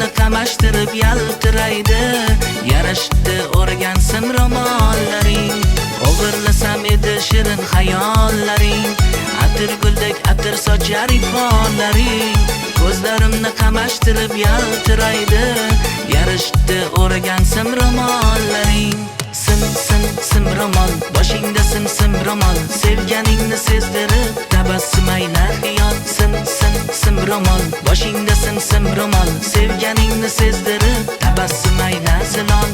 Ko'zlarimni qamashtirib yaltiraydi. Yarashdi o'ragan sim romollaring. O'g'irlasam edi shirin xayollaring. Atir guldek atir sochar ifonlaring. Ko'zlarimni qamashtirib yaltiraydi. Yarashdi o'ragan sim romollaring. Sim romol, boshingda sim romol, sevganingni sezdirib tabassum aylar xiyol. Sim romol, boshingda sim romol, sevganingni sezdirib tabassum aylar zilol.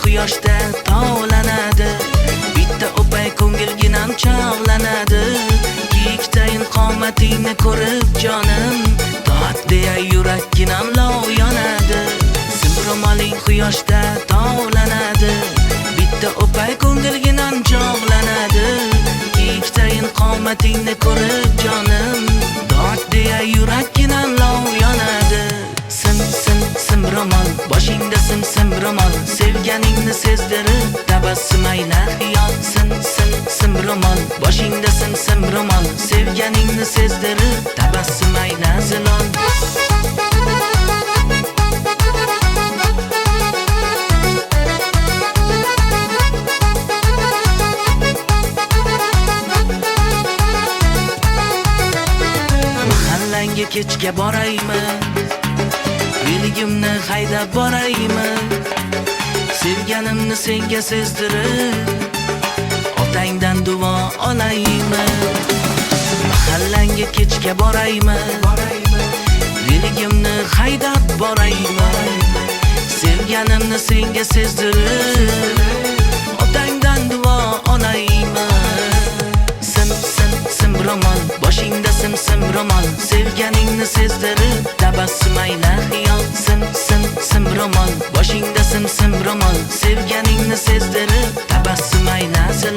Quyoshda tovlanadi, bitta o'pay ko'ngilginam chog'lanadi. Kiyikdayin qomatingni ko'rib jonim, toat deya yurakginam lov yonadi. Simromoling quyoshda tovlanadi, bitta o'pay ko'ngilginam chog'lanadi. Kiyikdayin qomatingni ko'rib jonim, toat deya yurakginam lov yonadi. Sim romol, boshingda sim romol, sevganingni sezdirib tabassum aylar xiyol. Sim romol, boshingda sim romol, sevganingni sezdirib tabassum aylar zilol. Mahallangga kechga boraymi? Biligimni haydab boraymi? Sevganimni senga sezdirib otangdan duo olaymi? Mahallangga kechga boraymi? Biligimni haydab boraymi? Sevganimni senga sezdirib otangdan duo olaymi? Sim romol, boshingda sim romol, sevganingni sezdirib tabassum aylar xiyol. Sim romol, boshingda sim romol, sevganingni sezdirib tabassum aylar zilol.